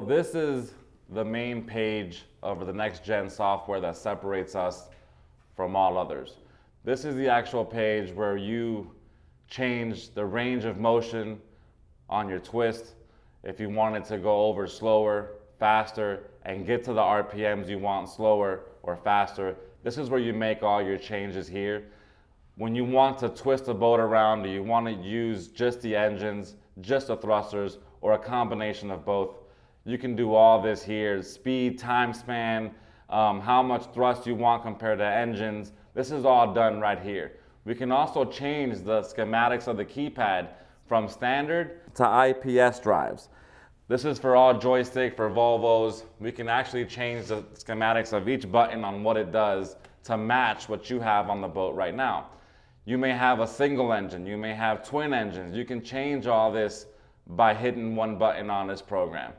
This is the main page of the next gen software that separates us from all others. This is the actual page where you change the range of motion on your twist if you want it to go over slower, faster, and get to the RPMs you want slower or faster. This is where you make all your changes here. When you want to twist the boat around, do you want to use just the engines, just the thrusters, or a combination of both? You can do all this here. Speed, time span, how much thrust you want compared to engines. This is all done right here. We can also change the schematics of the keypad from standard to IPS drives. This is for all joystick, for Volvos. We can actually change the schematics of each button on what it does to match what you have on the boat right now. You may have a single engine, you may have twin engines. You can change all this by hitting one button on this program.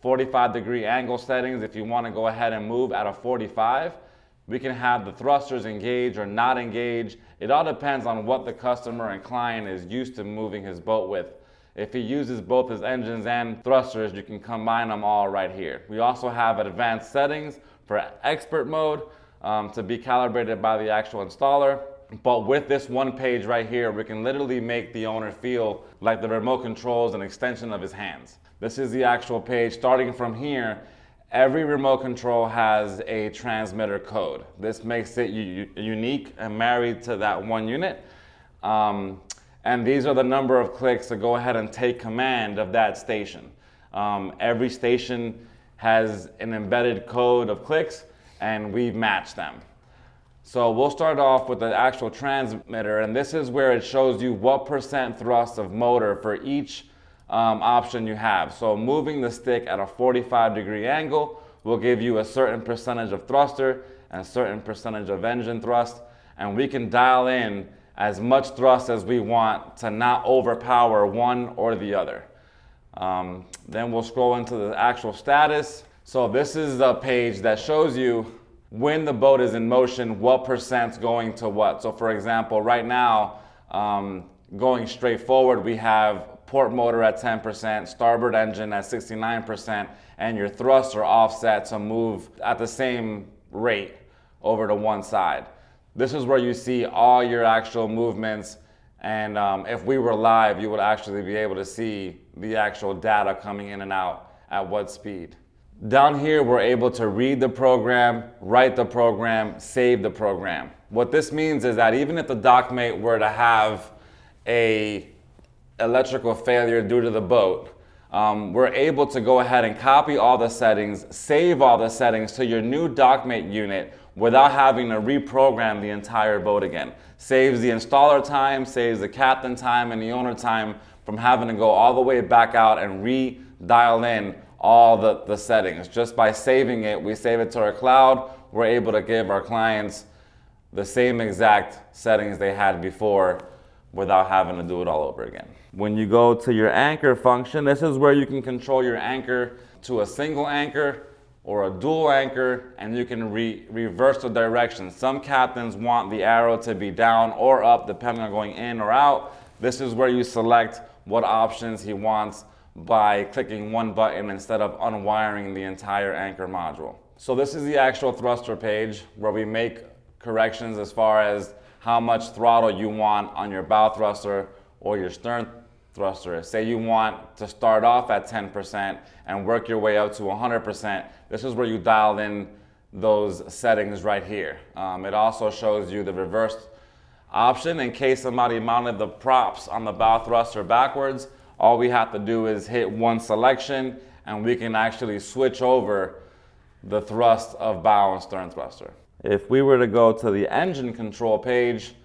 45-degree angle settings, if you want to go ahead and move at a 45. We can have the thrusters engage or not engage. It all depends on what the customer and client is used to moving his boat with. If he uses both his engines and thrusters, you can combine them all right here. We also have advanced settings for expert mode to be calibrated by the actual installer. But with this one page right here, we can literally make the owner feel like the remote control is an extension of his hands. This is the actual page. Starting from here, every remote control has a transmitter code. This makes it unique and married to that one unit. And these are the number of clicks to go ahead and take command of that station. Every station has an embedded code of clicks, and we've matched them. So we'll start off with the actual transmitter, and this is where it shows you what % thrust of motor for each option you have. So moving the stick at a 45-degree angle will give you a certain percentage of thruster and a certain percentage of engine thrust, and we can dial in as much thrust as we want to not overpower one or the other. Then we'll scroll into the actual status. So this is the page that shows you when the boat is in motion, what percent's going to what. So for example, right now, going straight forward, we have port motor at 10%, starboard engine at 69%, and your thrusts are offset to move at the same rate over to one side. This is where you see all your actual movements, and if we were live, you would actually be able to see the actual data coming in and out at what speed. Down here, we're able to read the program, write the program, save the program. What this means is that even if the Dockmate were to have a electrical failure due to the boat, we're able to go ahead and copy all the settings, save all the settings to your new Dockmate unit without having to reprogram the entire boat again. Saves the installer time, saves the captain time, and the owner time from having to go all the way back out and re-dial in all the settings. Just by saving it, we save it to our cloud, we're able to give our clients the same exact settings they had before without having to do it all over again. When you go to your anchor function, this is where you can control your anchor to a single anchor or a dual anchor, and you can reverse the direction. Some captains want the arrow to be down or up depending on going in or out. This is where you select what options he wants by clicking one button instead of unwiring the entire anchor module. So this is the actual thruster page where we make corrections as far as how much throttle you want on your bow thruster or your stern thruster. Say you want to start off at 10% and work your way up to 100%. This is where you dial in those settings right here. It also shows you the reverse option in case somebody mounted the props on the bow thruster backwards. All we have to do is hit one selection and we can actually switch over the thrust of bow and stern thruster. If we were to go to the engine control page,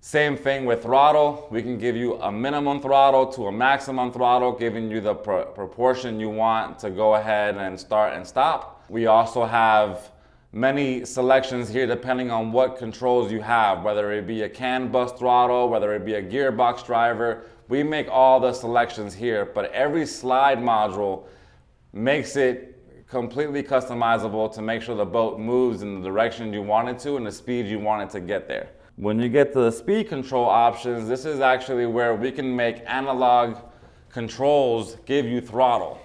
same thing with throttle. We can give you a minimum throttle to a maximum throttle, giving you the proportion you want to go ahead and start and stop. We also have many selections here depending on what controls you have, whether it be a CAN bus throttle, whether it be a gearbox driver. We make all the selections here, but every slide module makes it completely customizable to make sure the boat moves in the direction you want it to and the speed you want it to get there. When you get to the speed control options, this is actually where we can make analog controls give you throttle.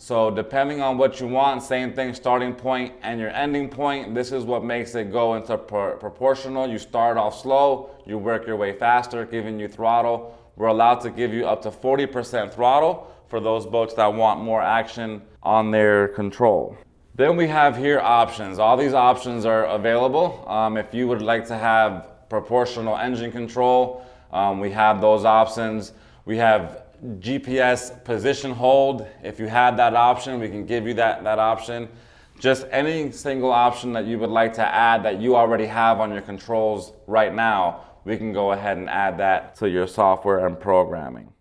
So depending on what you want, same thing, starting point and your ending point, this is what makes it go into proportional. You start off slow, you work your way faster, giving you throttle. We're allowed to give you up to 40% throttle for those boats that want more action on their control. Then we have here options. All these options are available. If you would like to have proportional engine control, we have those options. We have GPS position hold. If you have that option, we can give you that option. Just any single option that you would like to add that you already have on your controls right now, we can go ahead and add that to your software and programming.